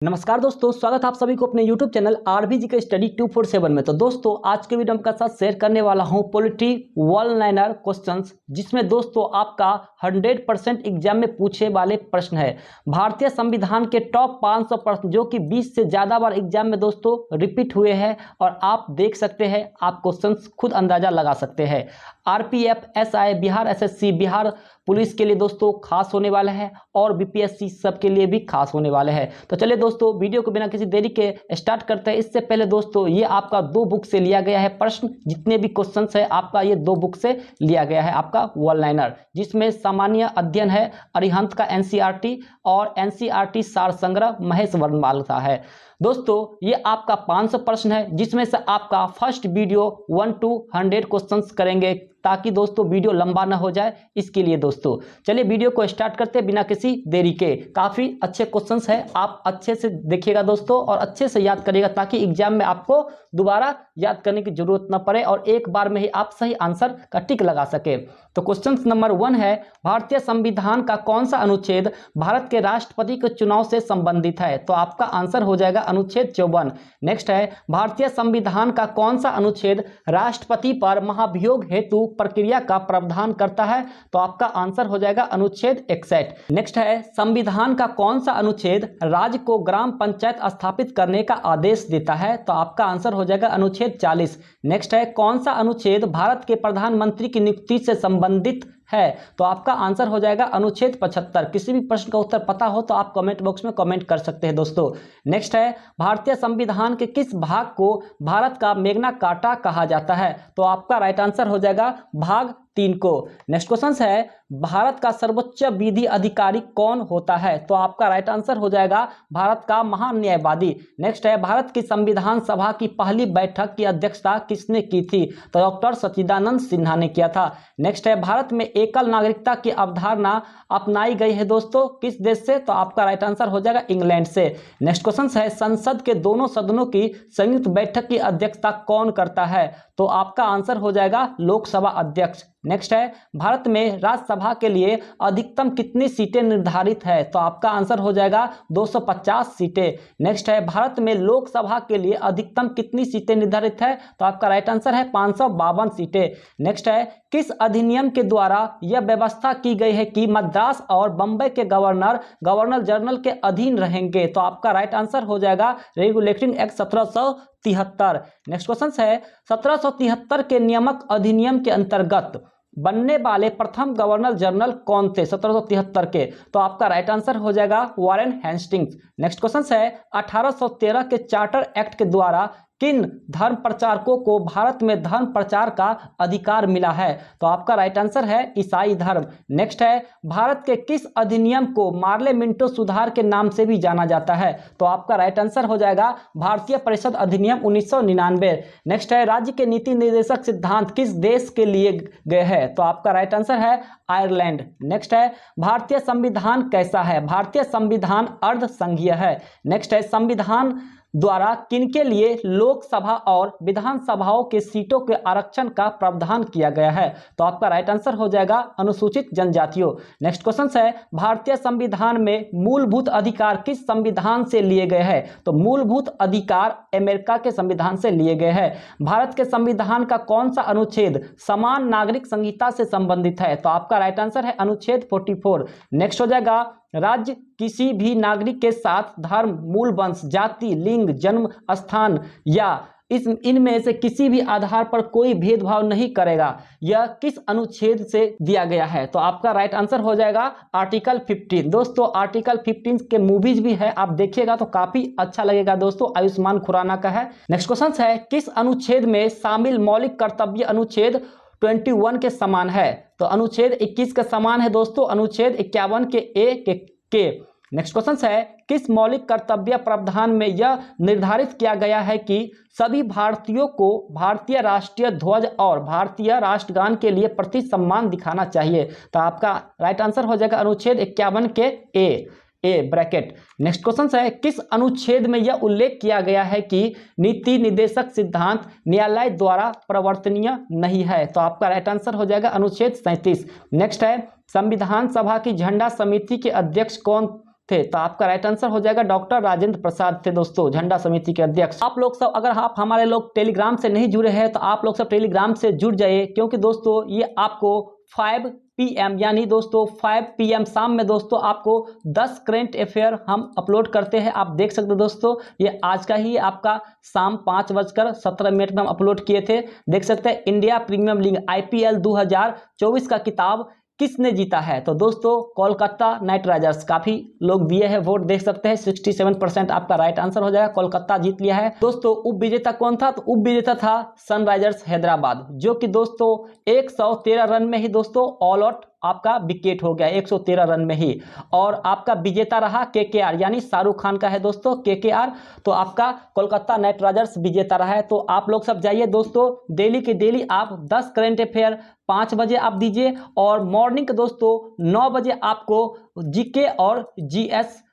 नमस्कार दोस्तों, स्वागत है आप सभी को अपने YouTube चैनल आरबीजी के स्टडी 247 में। तो दोस्तों आज के वीडियो में आपके साथ शेयर करने वाला हूं पॉलिटी वन लाइनर क्वेश्चंस, जिसमें दोस्तों आपका 100% एग्जाम में पूछे वाले प्रश्न है। भारतीय संविधान के टॉप 500 प्रश्न जो कि 20 से ज़्यादा बार एग्जाम में दोस्तों रिपीट हुए हैं और आप देख सकते हैं, आप क्वेश्चन खुद अंदाजा लगा सकते हैं। RPF, SI, Bihar SSC, Bihar police के लिए दोस्तों खास होने वाला है और बीपीएससी सब के लिए भी खास होने वाले हैं। तो चलिए दोस्तों वीडियो को बिना किसी देरी के स्टार्ट करते हैं। इससे पहले दोस्तों ये आपका 2 बुक से लिया गया है प्रश्न, जितने भी क्वेश्चंस है आपका ये 2 बुक से लिया गया है आपका वन लाइनर, जिसमें सामान्य अध्ययन है अरिहंत का एनसीईआरटी और एनसीईआरटी सार संग्रह महेश वर्णवाल का है। दोस्तों ये आपका 500 प्रश्न है, जिसमें से आपका फर्स्ट वीडियो 1 to 100 क्वेश्चंस करेंगे, ताकि दोस्तों वीडियो लंबा ना हो जाए, इसके लिए दोस्तों चलिए वीडियो को स्टार्ट करते हैं बिना किसी देरी के। काफ़ी अच्छे क्वेश्चंस हैं, आप अच्छे से देखिएगा दोस्तों और अच्छे से याद करिएगा, ताकि एग्जाम में आपको दोबारा याद करने की जरूरत ना पड़े और एक बार में ही आप सही आंसर का टिक लगा सके। तो क्वेश्चन नंबर 1 है, भारतीय संविधान का कौन सा अनुच्छेद भारत के राष्ट्रपति के चुनाव से संबंधित है? तो आपका आंसर हो जाएगा अनुच्छेद 54। नेक्स्ट है, भारतीय संविधान का कौन सा अनुच्छेद राष्ट्रपति पर महाभियोग हेतु प्रक्रिया का प्रावधान करता है? तो आपका आंसर हो जाएगा अनुच्छेद 61। नेक्स्ट है, संविधान का कौन सा अनुच्छेद राज्य को ग्राम पंचायत स्थापित करने का आदेश देता है? तो आपका आंसर हो जाएगा अनुच्छेद 40। नेक्स्ट है, कौन सा अनुच्छेद भारत के प्रधानमंत्री की नियुक्ति से संबंधित है? तो आपका आंसर हो जाएगा अनुच्छेद 75। किसी भी प्रश्न का उत्तर पता हो तो आप कमेंट बॉक्स में कमेंट कर सकते हैं दोस्तों। नेक्स्ट है, भारतीय संविधान के किस भाग को भारत का मैग्ना कार्टा कहा जाता है? तो आपका राइट आंसर हो जाएगा भाग 3 को। नेक्स्ट क्वेश्चन है, भारत का सर्वोच्च विधि अधिकारी कौन होता है? तो आपका राइट आंसर हो जाएगा भारत का महान्यायवादी। नेक्स्ट है, भारत की संविधान सभा की पहली बैठक की अध्यक्षता किसने की थी? तो डॉक्टर सच्चिदानंद सिन्हा ने किया था। नेक्स्ट है, भारत में एकल नागरिकता की अवधारणा अपनाई गई है दोस्तों किस देश से? तो आपका राइट आंसर हो जाएगा इंग्लैंड से। नेक्स्ट क्वेश्चन है, संसद के दोनों सदनों की संयुक्त बैठक की अध्यक्षता कौन करता है? तो आपका आंसर हो जाएगा लोकसभा अध्यक्ष। नेक्स्ट है, भारत में राज्यसभा के लिए अधिकतम कितनी सीटें निर्धारित है? तो आपका आंसर हो जाएगा 250 सीटें। नेक्स्ट है, भारत में लोकसभा के लिए अधिकतम कितनी सीटें निर्धारित है? तो आपका राइट आंसर है 552 सीटें। नेक्स्ट है, किस अधिनियम के द्वारा यह व्यवस्था की गई है कि मद्रास और बंबई के गवर्नर जनरल के अधीन रहेंगे? तो आपका राइट आंसर हो जाएगा रेगुलेटिंग एक्ट 1773। नेक्स्ट क्वेश्चन है, 1773 के नियामक अधिनियम के अंतर्गत बनने वाले प्रथम गवर्नर जनरल कौन थे 1773 के? तो आपका राइट आंसर हो जाएगा वारेन हेस्टिंग्स। नेक्स्ट क्वेश्चन है, 1813 के चार्टर एक्ट के द्वारा किन धर्म प्रचारकों को भारत में धर्म प्रचार का अधिकार मिला है? तो आपका राइट आंसर है ईसाई धर्म। नेक्स्ट है, भारत के किस अधिनियम को मार्ले मिंटो सुधार के नाम से भी जाना जाता है? तो आपका राइट आंसर हो जाएगा भारतीय परिषद अधिनियम 1999। नेक्स्ट है, राज्य के नीति निर्देशक सिद्धांत किस देश के लिए गए हैं? तो आपका राइट आंसर है आयरलैंड। नेक्स्ट है, भारतीय संविधान कैसा है? भारतीय संविधान अर्ध संघीय है। नेक्स्ट है, संविधान द्वारा किनके लिए लोकसभा और विधानसभाओं के सीटों के आरक्षण का प्रावधान किया गया है? तो आपका राइट आंसर हो जाएगा अनुसूचित जनजातियों। नेक्स्ट क्वेश्चन है, भारतीय संविधान में मूलभूत अधिकार किस संविधान से लिए गए हैं? तो मूलभूत अधिकार अमेरिका के संविधान से लिए गए हैं। भारत के संविधान का कौन सा अनुच्छेद समान नागरिक संहिता से संबंधित है? तो आपका राइट आंसर है अनुच्छेद 44। नेक्स्ट हो जाएगा, राज्य किसी भी नागरिक के साथ धर्म, मूल वंश, जाति, लिंग, जन्म स्थान या इनमें से किसी भी आधार पर कोई भेदभाव नहीं करेगा। यह किस अनुच्छेद से दिया गया है? तो आपका राइट आंसर हो जाएगा आर्टिकल 15। दोस्तों आर्टिकल 15 के मूवीज भी है, आप देखिएगा तो काफी अच्छा लगेगा दोस्तों, आयुष्मान खुराना का है। नेक्स्ट क्वेश्चन है, किस अनुच्छेद में शामिल मौलिक कर्तव्य अनुच्छेद 21 के समान है? तो अनुच्छेद 21 के समान है दोस्तों अनुच्छेद 51 के ए के। नेक्स्ट क्वेश्चन है, किस मौलिक कर्तव्य प्रावधान में यह निर्धारित किया गया है कि सभी भारतीयों को भारतीय राष्ट्रीय ध्वज और भारतीय राष्ट्रगान के लिए प्रति सम्मान दिखाना चाहिए? तो आपका राइट आंसर हो जाएगा अनुच्छेद 51 के ए ब्रैकेट। नेक्स्ट क्वेश्चन है, किस अनुच्छेद में यह उल्लेख किया गया है कि नीति निर्देशक सिद्धांत न्यायालय द्वारा प्रवर्तनीय नहीं है? तो आपका राइट आंसर हो जाएगा अनुच्छेद 37। नेक्स्ट है, संविधान सभा की झंडा समिति के अध्यक्ष कौन थे? तो आपका राइट आंसर हो जाएगा डॉक्टर राजेंद्र प्रसाद थे दोस्तों, झंडा समिति के अध्यक्ष। आप लोग सब, अगर आप हमारे लोग टेलीग्राम से नहीं जुड़े हैं तो आप लोग सब टेलीग्राम से जुड़ जाइए, क्योंकि दोस्तों ये आपको 5 PM यानी दोस्तों 5 PM शाम में दोस्तों आपको 10 करंट अफेयर हम अपलोड करते हैं। आप देख सकते हो दोस्तों, ये आज का ही आपका शाम 5:17 में हम अपलोड किए थे। देख सकते हैं, इंडिया प्रीमियर लीग IPL 2024 का किताब किसने जीता है? तो दोस्तों कोलकाता नाइट राइडर्स। काफी लोग दिए हैं वोट, देख सकते हैं 67% आपका राइट आंसर हो जाएगा, कोलकाता जीत लिया है। दोस्तों उप विजेता कौन था? तो उप विजेता था सनराइजर्स हैदराबाद, जो कि दोस्तों 113 रन में ही दोस्तों ऑल आउट आपका विकेट हो गया 113 रन में ही। और आपका विजेता रहा KKR, यानी शाहरुख खान का है दोस्तों KKR। तो आपका कोलकाता नाइट राइडर्स विजेता रहा है। तो आप लोग सब जाइए दोस्तों, डेली के डेली आप 10 करंट अफेयर 5 बजे आप दीजिए, और मॉर्निंग के दोस्तों 9 बजे आपको GK और GS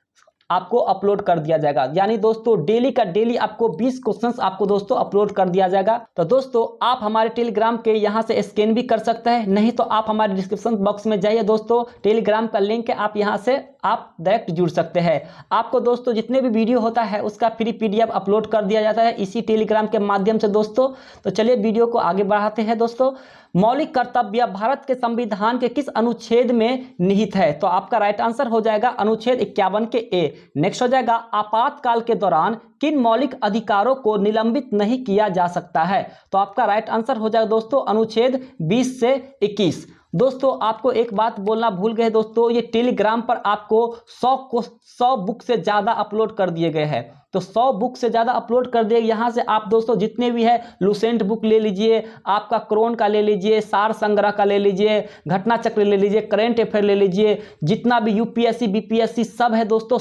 आपको अपलोड कर दिया जाएगा। यानी दोस्तों डेली का डेली आपको 20 क्वेश्चंस आपको दोस्तों अपलोड कर दिया जाएगा। तो दोस्तों आप हमारे टेलीग्राम के यहां से स्कैन भी कर सकते हैं, नहीं तो आप हमारे डिस्क्रिप्शन बॉक्स में जाइए दोस्तों, टेलीग्राम का लिंक है, आप यहां से आप डायरेक्ट जुड़ सकते हैं। आपको दोस्तों जितने भी वीडियो होता है उसका फ्री PDF अपलोड कर दिया जाता है इसी टेलीग्राम के माध्यम से दोस्तों। तो चलिए वीडियो को आगे बढ़ाते हैं दोस्तों। मौलिक कर्तव्य भारत के संविधान के किस अनुच्छेद में निहित है? तो आपका राइट आंसर हो जाएगा अनुच्छेद 51 के A। नेक्स्ट हो जाएगा, आपातकाल के दौरान किन मौलिक अधिकारों को निलंबित नहीं किया जा सकता है? तो आपका राइट आंसर हो जाएगा दोस्तों अनुच्छेद 20 से 21। दोस्तों आपको एक बात बोलना भूल गए दोस्तों, ये टेलीग्राम पर आपको 100 बुक से ज्यादा अपलोड कर दिए गए हैं। तो 100 बुक से ज्यादा अपलोड कर दिए, यहां से आप दोस्तों जितने भी है लुसेंट बुक ले लीजिए, आपका क्रोन का ले लीजिए, सार संग्रह का ले लीजिए, घटना चक्र ले लीजिए, करंट अफेयर ले लीजिए, जितना भी UPSC BPSC सब है दोस्तों,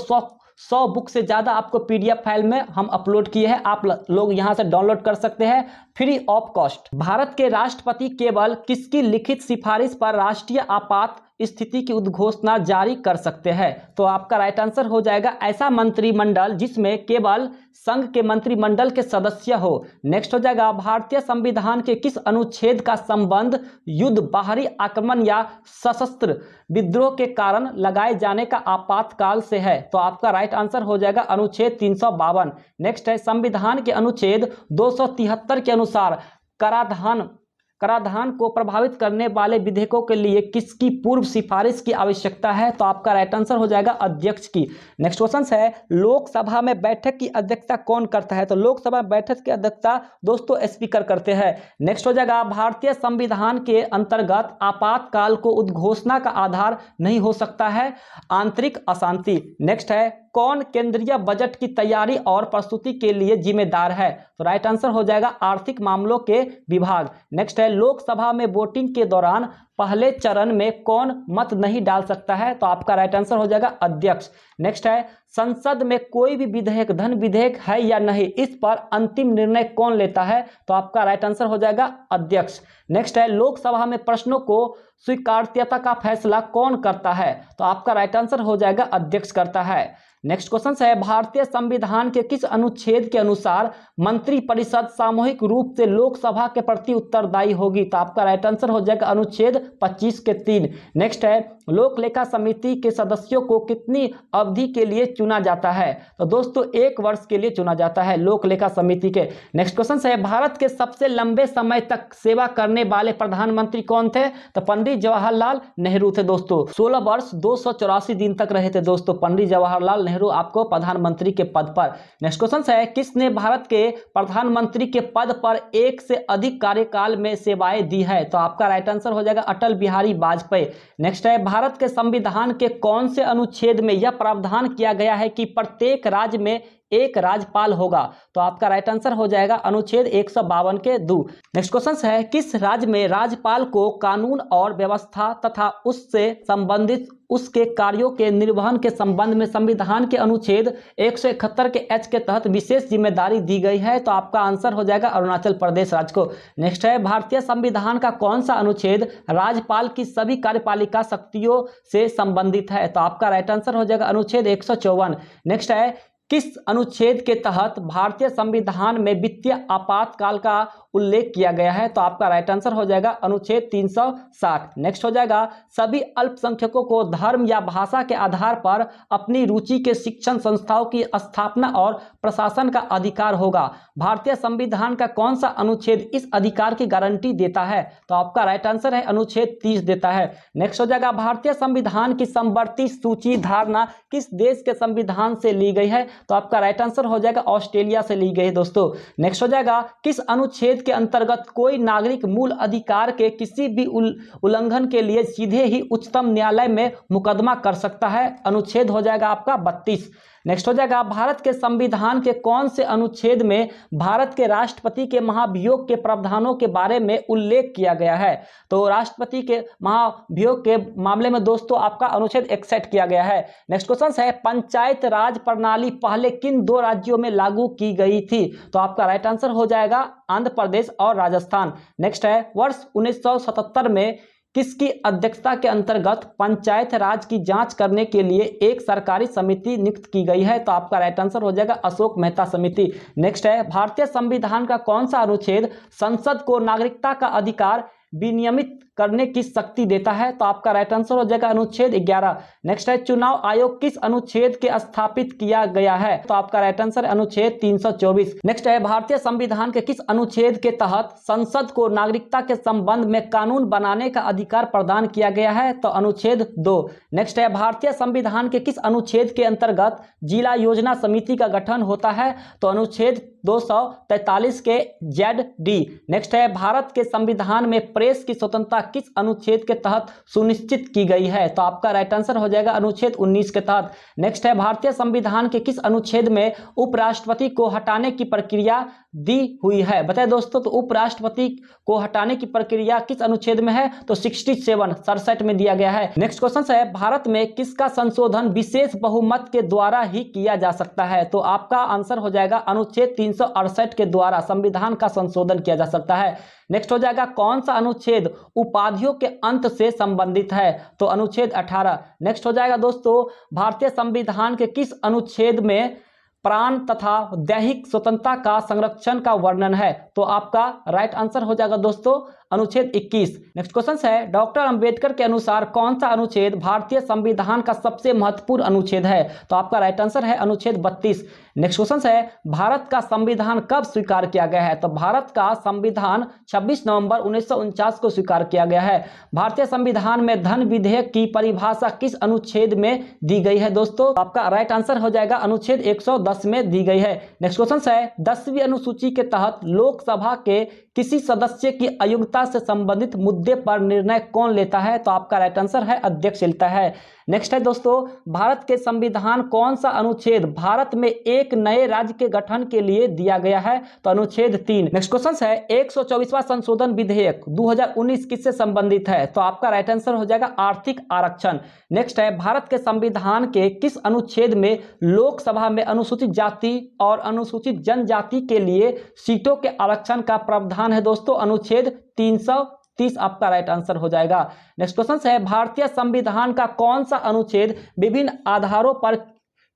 100 बुक से ज्यादा आपको PDF फाइल में हम अपलोड किए हैं। आप लोग यहां से डाउनलोड कर सकते हैं फ्री ऑफ कॉस्ट। भारत के राष्ट्रपति केवल किसकी लिखित सिफारिश पर राष्ट्रीय आपात स्थिति की उद्घोषणा जारी कर सकते हैं? तो आपका राइट आंसर हो जाएगा ऐसा मंत्रिमंडल जिसमें केवल संघ के मंत्रिमंडल के सदस्य हो। नेक्स्ट हो जाएगा, भारतीय संविधान के किस अनुच्छेद का संबंध युद्ध, बाहरी आक्रमण या सशस्त्र विद्रोह के कारण लगाए जाने का आपातकाल से है? तो आपका राइट आंसर हो जाएगा अनुच्छेद 352। नेक्स्ट है, संविधान के अनुच्छेद 273 के अनुसार कराधान को प्रभावित करने वाले विधेयकों के लिए किसकी पूर्व सिफारिश की आवश्यकता है? तो आपका राइट आंसर हो जाएगा अध्यक्ष की। नेक्स्ट क्वेश्चन है, लोकसभा में बैठक की अध्यक्षता कौन करता है? तो लोकसभा बैठक की अध्यक्षता दोस्तों स्पीकर करते हैं। नेक्स्ट हो जाएगा, भारतीय संविधान के अंतर्गत आपातकाल को उद्घोषणा का आधार नहीं हो सकता है आंतरिक अशांति। नेक्स्ट है, कौन केंद्रीय बजट की तैयारी और प्रस्तुति के लिए जिम्मेदार है? तो राइट आंसर हो जाएगा आर्थिक मामलों के विभाग। नेक्स्ट है, लोकसभा में वोटिंग के दौरान पहले चरण में कौन मत नहीं डाल सकता है? तो आपका राइट आंसर हो जाएगा अध्यक्ष। नेक्स्ट है, संसद में कोई भी विधेयक धन विधेयक है या नहीं, इस पर अंतिम निर्णय कौन लेता है? तो आपका राइट आंसर हो जाएगा अध्यक्ष। नेक्स्ट है, लोकसभा में प्रश्नों को स्वीकार्यता का फैसला कौन करता है? तो आपका राइट आंसर हो जाएगा अध्यक्ष करता है। नेक्स्ट क्वेश्चन है, भारतीय संविधान के किस अनुच्छेद के अनुसार मंत्रिपरिषद सामूहिक रूप से लोकसभा के प्रति उत्तरदायी होगी? तो आपका राइट आंसर हो जाएगा अनुच्छेद 25 के 3। नेक्स्ट है, लोक लेखा समिति के सदस्यों को कितनी अवधि के लिए चुना जाता है? तो दोस्तों 1 वर्ष के लिए चुना जाता है लोक लेखा समिति के। नेक्स्ट क्वेश्चन है, भारत के सबसे लंबे समय तक सेवा करने वाले प्रधानमंत्री कौन थे? तो पंडित जवाहरलाल नेहरू थे दोस्तों। 16 वर्ष 284 दिन तक रहे थे दोस्तों पंडित जवाहरलाल नेहरू आपको प्रधानमंत्री के पद पर। नेक्स्ट क्वेश्चन है, किसने भारत के प्रधानमंत्री के पद पर एक से अधिक कार्यकाल में सेवाएं दी है? तो आपका राइट आंसर हो जाएगा अटल बिहारी वाजपेयी। नेक्स्ट है, भारत के संविधान के कौन से अनुच्छेद में यह प्रावधान किया गया है कि प्रत्येक राज्य में एक राज्यपाल होगा? तो आपका राइट आंसर हो जाएगा अनुच्छेद 152 के 2। नेक्स्ट क्वेश्चन है, किस राज्य में राज्यपाल को कानून और व्यवस्था तथा उससे संबंधित उसके कार्यों के निर्वहन के संबंध में संविधान के अनुच्छेद 171 के H के तहत विशेष जिम्मेदारी दी गई है? तो आपका आंसर हो जाएगा अरुणाचल प्रदेश राज्य को। नेक्स्ट है, भारतीय संविधान का कौन सा अनुच्छेद राज्यपाल की सभी कार्यपालिका शक्तियों से संबंधित है? तो आपका राइट आंसर हो जाएगा अनुच्छेद 154। नेक्स्ट है, किस अनुच्छेद के तहत भारतीय संविधान में वित्तीय आपातकाल का उल्लेख किया गया है? तो आपका राइट आंसर हो जाएगा अनुच्छेद 360। नेक्स्ट हो जाएगा सभी अल्पसंख्यकों को धर्म या भाषा के आधार पर अपनी रुचि के शिक्षण संस्थाओं की स्थापना और प्रशासन का अधिकार होगा। भारतीय संविधान का कौन सा अनुच्छेद इस अधिकार की गारंटी देता है? तो आपका राइट आंसर है अनुच्छेद 30 देता है। नेक्स्ट हो जाएगा भारतीय संविधान की समवर्ती सूची धारणा किस देश के संविधान से ली गई है? तो आपका राइट आंसर हो जाएगा ऑस्ट्रेलिया से ली गई है दोस्तों। नेक्स्ट हो जाएगा किस अनुच्छेद के अंतर्गत कोई नागरिक मूल अधिकार के किसी भी उल्लंघन के लिए सीधे ही उच्चतम न्यायालय में मुकदमा कर सकता है? अनुच्छेद हो जाएगा आपका 32। नेक्स्ट हो जाएगा भारत के संविधान के कौन से अनुच्छेद में भारत के राष्ट्रपति के महाभियोग के प्रावधानों के बारे में उल्लेख किया गया है? तो राष्ट्रपति के महाभियोग के मामले में दोस्तों आपका अनुच्छेद 61 किया गया है। नेक्स्ट क्वेश्चन है पंचायत राज प्रणाली पहले किन दो राज्यों में लागू की गई थी? तो आपका राइट आंसर हो जाएगा आंध्र प्रदेश और राजस्थान। नेक्स्ट है वर्ष 1977 में किसकी अध्यक्षता के अंतर्गत पंचायत राज की जांच करने के लिए एक सरकारी समिति नियुक्त की गई है? तो आपका राइट आंसर हो जाएगा अशोक मेहता समिति। नेक्स्ट है भारतीय संविधान का कौन सा अनुच्छेद संसद को नागरिकता का अधिकार विनियमित करने की शक्ति देता है? तो आपका राइट आंसर हो जाएगा अनुच्छेद 11। नेक्स्ट है चुनाव आयोग किस अनुच्छेद के स्थापित किया गया है? तो आपका राइट आंसर अनुच्छेद 324। नेक्स्ट है भारतीय संविधान के किस अनुच्छेद के तहत संसद को नागरिकता के संबंध में कानून बनाने का अधिकार प्रदान किया गया है? तो अनुच्छेद 2। नेक्स्ट है भारतीय संविधान के किस अनुच्छेद के अंतर्गत जिला योजना समिति का गठन होता है? तो अनुच्छेद 243 के ZD। नेक्स्ट है भारत के संविधान में प्रेस की स्वतंत्रता किस अनुच्छेद के तहत सुनिश्चित की गई है? तो आपका राइट आंसर हो जाएगा अनुच्छेद 19 के तहत। नेक्स्ट है भारतीय संविधान के किस अनुच्छेद में उपराष्ट्रपति को हटाने की प्रक्रिया दी हुई है? बताए दोस्तों, तो उपराष्ट्रपति को हटाने की प्रक्रिया किस अनुच्छेद में है? तो 67 में दिया गया है। नेक्स्ट क्वेश्चन है भारत में किसका संशोधन विशेष बहुमत के द्वारा ही किया जा सकता है? तो आपका आंसर हो जाएगा अनुच्छेद 368 के द्वारा संविधान का संशोधन किया जा सकता है। नेक्स्ट हो जाएगा कौन सा अनुच्छेद उपाधियों के अंत से संबंधित है? तो अनुच्छेद 18। नेक्स्ट हो जाएगा दोस्तों भारतीय संविधान के किस अनुच्छेद में प्राण तथा दैहिक स्वतंत्रता का संरक्षण का वर्णन है? तो आपका राइट आंसर हो जाएगा दोस्तों अनुच्छेद 21। नेक्स्ट क्वेश्चन है डॉक्टर अंबेडकर के अनुसार कौन सा अनुच्छेद भारतीय संविधान का सबसे महत्वपूर्ण अनुच्छेद है? तो आपका राइट आंसर है अनुच्छेद 32। नेक्स्ट क्वेश्चन है भारत का संविधान कब स्वीकार किया गया है? तो भारत का संविधान 26 नवंबर 1949 को स्वीकार किया गया है। भारतीय संविधान में धन विधेयक की परिभाषा किस अनुच्छेद में दी गई है? दोस्तों आपका राइट आंसर हो जाएगा अनुच्छेद 110 में दी गई है। नेक्स्ट क्वेश्चन है 10वीं अनुसूची के तहत लोकसभा के किसी सदस्य की अयोग्यता से संबंधित मुद्दे पर निर्णय कौन लेता है? तो आपका राइट आंसर है अध्यक्ष लेता है। नेक्स्ट है दोस्तों भारत के संविधान कौन सा अनुच्छेद भारत में एक नए राज्य के गठन के लिए दिया गया है? तो अनुच्छेद 3। नेक्स्ट क्वेश्चन है 124वां संशोधन विधेयक 2019 किससे संबंधित है? तो आपका राइट आंसर हो जाएगा आर्थिक आरक्षण। नेक्स्ट है भारत के संविधान के किस अनुच्छेद में लोकसभा में अनुसूचित जाति और अनुसूचित जनजाति के लिए सीटों के आरक्षण का प्रावधान है? दोस्तों अनुच्छेद 330 आपका राइट आंसर हो जाएगा। नेक्स्ट क्वेश्चन है भारतीय संविधान का कौन सा अनुच्छेद विभिन्न आधारों पर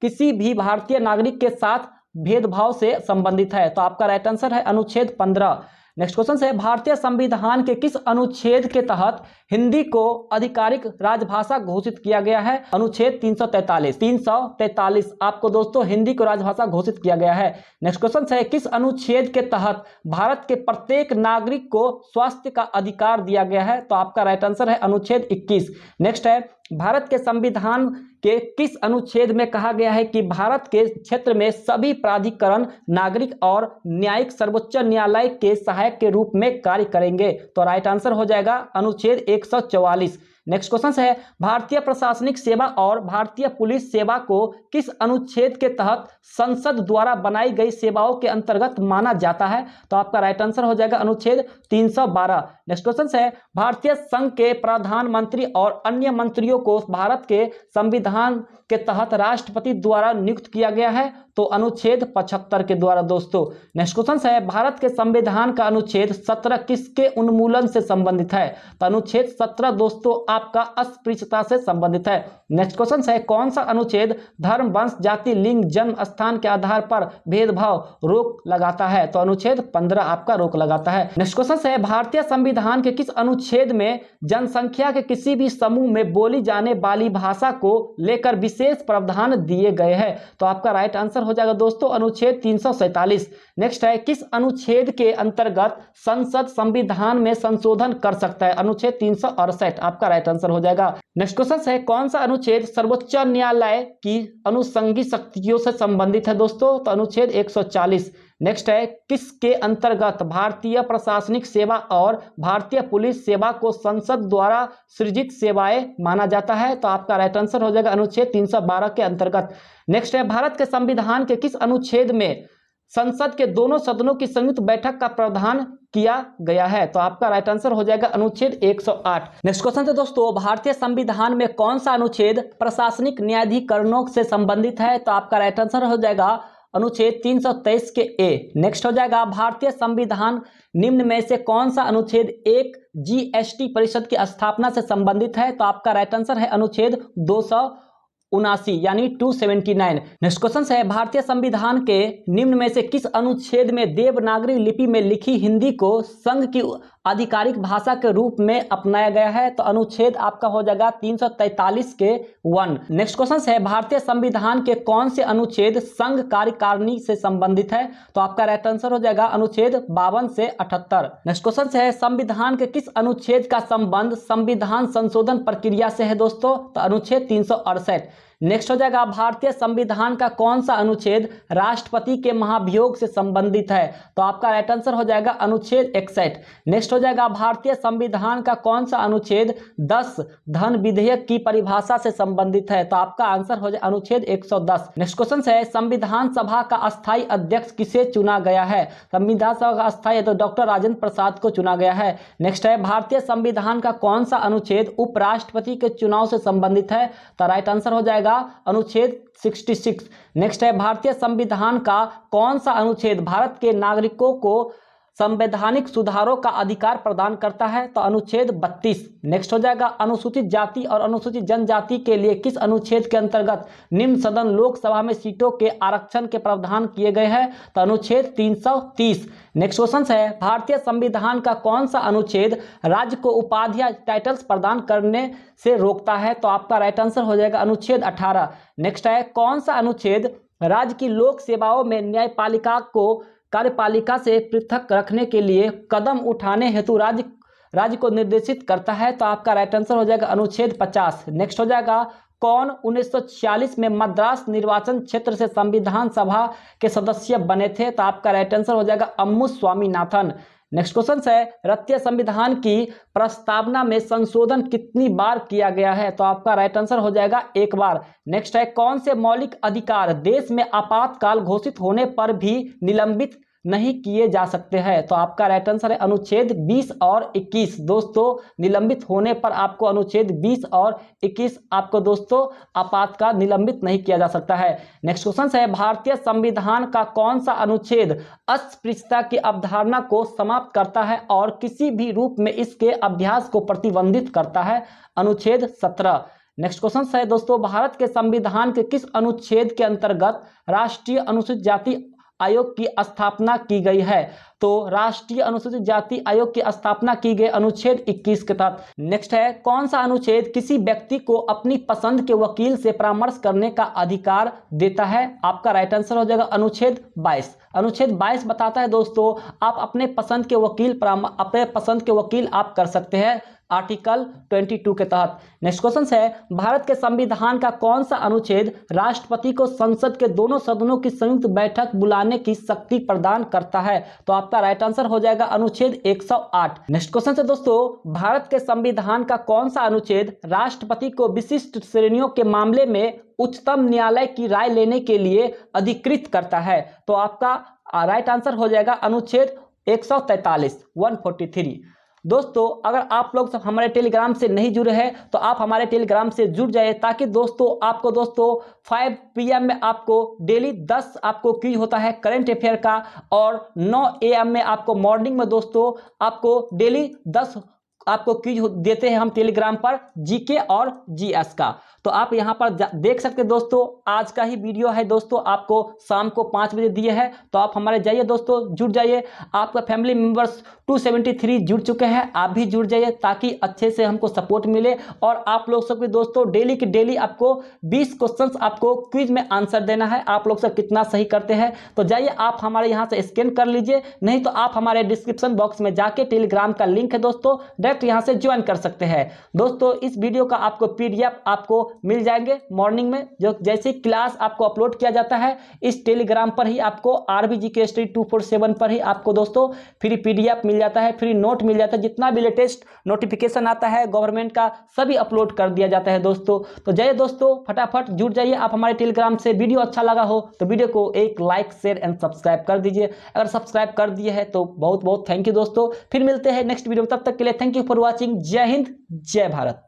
किसी भी भारतीय नागरिक के साथ भेदभाव से संबंधित है? तो आपका राइट आंसर है अनुच्छेद 15। नेक्स्ट क्वेश्चन है भारतीय संविधान के किस अनुच्छेद के तहत हिंदी को आधिकारिक राजभाषा घोषित किया गया है? अनुच्छेद 343 आपको दोस्तों हिंदी को राजभाषा घोषित किया गया है। नेक्स्ट क्वेश्चन है किस अनुच्छेद के तहत भारत के प्रत्येक नागरिक को स्वास्थ्य का अधिकार दिया गया है? तो आपका राइट आंसर है अनुच्छेद 21। नेक्स्ट है भारत के संविधान के किस अनुच्छेद में कहा गया है कि भारत के क्षेत्र में सभी प्राधिकरण नागरिक और न्यायिक सर्वोच्च न्यायालय के सहायक के रूप में कार्य करेंगे? तो राइट आंसर हो जाएगा अनुच्छेद 144। नेक्स्ट क्वेश्चन है भारतीय प्रशासनिक सेवा और भारतीय पुलिस सेवा को किस अनुच्छेद के तहत संसद द्वारा बनाई गई सेवाओं के अंतर्गत माना जाता है? तो आपका राइट आंसर हो जाएगा अनुच्छेद 312। नेक्स्ट क्वेश्चन है भारतीय संघ के प्रधानमंत्री और अन्य मंत्रियों को भारत के संविधान के तहत राष्ट्रपति द्वारा नियुक्त किया गया है? तो अनुच्छेद 75 के द्वारा दोस्तों। नेक्स्ट क्वेश्चन है भारत के संविधान का अनुच्छेद 17 किसके उन्मूलन से संबंधित है? तो अनुच्छेद 17 दोस्तों आपका अस्पृश्यता से संबंधित है। नेक्स्ट क्वेश्चन है कौन सा अनुच्छेद धर्म, वंश, जाति, लिंग, जन्म स्थान के आधार पर भेदभाव रोक लगाता है? तो अनुच्छेद 15 आपका रोक लगाता है। नेक्स्ट क्वेश्चन है भारतीय संविधान के किस अनुच्छेद में जनसंख्या के किसी भी समूह में बोली जाने वाली भाषा को लेकर विशेष प्रावधान दिए गए हैं? तो आपका राइट आंसर हो जाएगा दोस्तों अनुच्छेद 347। नेक्स्ट है किस अनुच्छेद के अंतर्गत संसद संविधान में संशोधन कर सकता है? अनुच्छेद 368 आपका राइट आंसर हो जाएगा। नेक्स्ट क्वेश्चन है कौन सा अनुच्छेद सर्वोच्च न्यायालय की अनुषंगी शक्तियों से संबंधित है दोस्तों? तो अनुच्छेद 140। नेक्स्ट है किसके अंतर्गत भारतीय प्रशासनिक सेवा और भारतीय पुलिस सेवा को संसद द्वारा सृजित सेवाएं माना जाता है? तो आपका राइट आंसर हो जाएगा अनुच्छेद 312 के अंतर्गत। नेक्स्ट है भारत के संविधान के किस अनुच्छेद में संसद के दोनों सदनों की संयुक्त बैठक का प्रावधान किया गया है? तो आपका राइट आंसर हो जाएगा अनुच्छेद 108। नेक्स्ट क्वेश्चन है दोस्तों भारतीय संविधान में कौन सा अनुच्छेद प्रशासनिक न्यायाधिकरणों से संबंधित है? तो आपका राइट आंसर हो जाएगा अनुच्छेद 323 के ए। नेक्स्ट हो जाएगा भारतीय संविधान निम्न में से कौन सा अनुच्छेद एक जीएसटी परिषद की स्थापना से संबंधित है? तो आपका राइट आंसर है अनुच्छेद 279 यानी 279। नेक्स्ट क्वेश्चन है भारतीय संविधान के निम्न में से किस अनुच्छेद में देवनागरी लिपि में लिखी हिंदी को संघ की आधिकारिक भाषा के रूप में अपनाया गया है? तो अनुच्छेद आपका हो जाएगा 343 के 1। नेक्स्ट क्वेश्चन है भारतीय संविधान के कौन से अनुच्छेद संघ कार्यकारिणी से संबंधित है? तो आपका राइट आंसर हो जाएगा अनुच्छेद 52 से 78। नेक्स्ट क्वेश्चन है संविधान के किस अनुच्छेद का संबंध संविधान संशोधन प्रक्रिया से है दोस्तों? तो अनुच्छेद 368। नेक्स्ट हो जाएगा भारतीय संविधान का कौन सा अनुच्छेद राष्ट्रपति के महाभियोग से संबंधित है? तो आपका राइट आंसर हो जाएगा अनुच्छेद 61। नेक्स्ट हो जाएगा भारतीय संविधान का कौन सा अनुच्छेद 10 धन विधेयक की परिभाषा से संबंधित है? तो आपका आंसर हो जाएगा अनुच्छेद 110। नेक्स्ट क्वेश्चन है संविधान सभा का अस्थायी अध्यक्ष किसे चुना गया है? संविधान सभा का अस्थायी तो डॉक्टर राजेंद्र प्रसाद को चुना गया है। नेक्स्ट है भारतीय संविधान का कौन सा अनुच्छेद उपराष्ट्रपति के चुनाव से संबंधित है? तो राइट आंसर हो जाएगा अनुच्छेद 66। नेक्स्ट है भारतीय संविधान का कौन सा अनुच्छेद भारत के नागरिकों को संवैधानिक सुधारों का अधिकार प्रदान करता है? तो अनुच्छेद 32। नेक्स्ट हो जाएगा अनुसूचित जाति और अनुसूचित जनजाति के लिए किस अनुच्छेद के अंतर्गत निम्न सदन लोकसभा में सीटों के आरक्षण के प्रावधान किए गए हैं? तो अनुच्छेद 330। नेक्स्ट क्वेश्चन है भारतीय संविधान का कौन सा अनुच्छेद राज्य को उपाधि या टाइटल्स प्रदान करने से रोकता है? तो आपका राइट आंसर हो जाएगा अनुच्छेद 18। नेक्स्ट है कौन सा अनुच्छेद राज्य की लोक सेवाओं में न्यायपालिका को कार्यपालिका से पृथक रखने के लिए कदम उठाने हेतु राज्य को निर्देशित करता है? तो आपका राइट आंसर हो जाएगा अनुच्छेद 50। नेक्स्ट हो जाएगा कौन 1946 में मद्रास निर्वाचन क्षेत्र से संविधान सभा के सदस्य बने थे? तो आपका राइट आंसर हो जाएगा अम्मू स्वामीनाथन। नेक्स्ट क्वेश्चन है भारतीय संविधान की प्रस्तावना में संशोधन कितनी बार किया गया है? तो आपका राइट आंसर हो जाएगा एक बार। नेक्स्ट है कौन से मौलिक अधिकार देश में आपातकाल घोषित होने पर भी निलंबित नहीं किए जा सकते हैं? तो आपका राइट आंसर है अनुच्छेद 20 और 21। दोस्तों निलंबित होने पर आपको अनुच्छेद 20 और 21 आपको दोस्तों आपातकाल निलंबित नहीं किया जा सकता है। नेक्स्ट क्वेश्चन है भारतीय संविधान का कौन सा अनुच्छेद अस्पृश्यता की अवधारणा को समाप्त करता है और किसी भी रूप में इसके अभ्यास को प्रतिबंधित करता है? अनुच्छेद 17। नेक्स्ट क्वेश्चन है दोस्तों भारत के संविधान के किस अनुच्छेद के अंतर्गत राष्ट्रीय अनुसूचित जाति आयोग की स्थापना की गई है? तो राष्ट्रीय अनुसूचित जाति आयोग की स्थापना की गई अनुच्छेद 21 के तहत। नेक्स्ट है कौन सा अनुच्छेद किसी व्यक्ति को अपनी पसंद के वकील से परामर्श करने का अधिकार देता है? आपका राइट आंसर हो जाएगा अनुच्छेद 22। अनुच्छेद 22 बताता है दोस्तों आप अपने पसंद के वकील आप कर सकते हैं आर्टिकल 22 के तहत। नेक्स्ट क्वेश्चन है भारत के संविधान का कौन सा अनुच्छेद राष्ट्रपति को संसद के दोनों सदनों की संयुक्त बैठक बुलाने की शक्ति प्रदान करता है? तो आपका राइट आंसर हो जाएगा अनुच्छेद 108। नेक्स्ट क्वेश्चन है दोस्तों भारत के संविधान का कौन सा अनुच्छेद राष्ट्रपति को विशिष्ट श्रेणियों के मामले में उच्चतम न्यायालय की राय लेने के लिए अधिकृत करता है? तो आपका राइट आंसर हो जाएगा अनुच्छेद 143। दोस्तों अगर आप लोग सब हमारे टेलीग्राम से नहीं जुड़े हैं तो आप हमारे टेलीग्राम से जुड़ जाइए, ताकि दोस्तों आपको दोस्तों 5 PM में आपको डेली 10 आपको क्विज होता है करंट अफेयर का, और 9 AM में आपको मॉर्निंग में दोस्तों आपको डेली 10 आपको क्विज देते हैं हम टेलीग्राम पर, जीके और जीएस का। तो आप यहां पर देख सकते हैं दोस्तों, आज का ही वीडियो है दोस्तों, आपको शाम को 5 बजे दिए हैं। तो आप हमारे जाइए दोस्तों, जुड़ जाइए। आपका फैमिली मेंबर्स 273 जुड़ चुके हैं, आप भी जुड़ जाइए ताकि अच्छे से हमको सपोर्ट मिले। और आप लोग सब भी दोस्तों डेली की डेली आपको 20 क्वेश्चंस आपको क्विज में आंसर देना है। आप लोग सब कितना सही करते हैं तो जाइए आप हमारे यहाँ से स्कैन कर लीजिए, नहीं तो आप हमारे डिस्क्रिप्शन बॉक्स में जाके टेलीग्राम का लिंक है दोस्तों, डायरेक्ट यहाँ से ज्वाइन कर सकते हैं। दोस्तों इस वीडियो का आपको PDF आपको मिल जाएंगे मॉर्निंग में, जो जैसे क्लास आपको अपलोड किया जाता है इस टेलीग्राम पर ही आपको RBGK स्टडी 247 पर ही आपको दोस्तों फ्री PDF मिल जाता है, फ्री नोट मिल जाता है। जितना भी लेटेस्ट नोटिफिकेशन आता है गवर्नमेंट का सभी अपलोड कर दिया जाता है दोस्तों। तो जाइए दोस्तों फटाफट जुड़ जाइए आप हमारे टेलीग्राम से। वीडियो अच्छा लगा हो तो वीडियो को एक लाइक शेयर एंड सब्सक्राइब कर दीजिए। अगर सब्सक्राइब कर दिए है तो बहुत बहुत थैंक यू दोस्तों। फिर मिलते हैं नेक्स्ट वीडियो में, तब तक के लिए थैंक यू फॉर वॉचिंग। जय हिंद, जय भारत।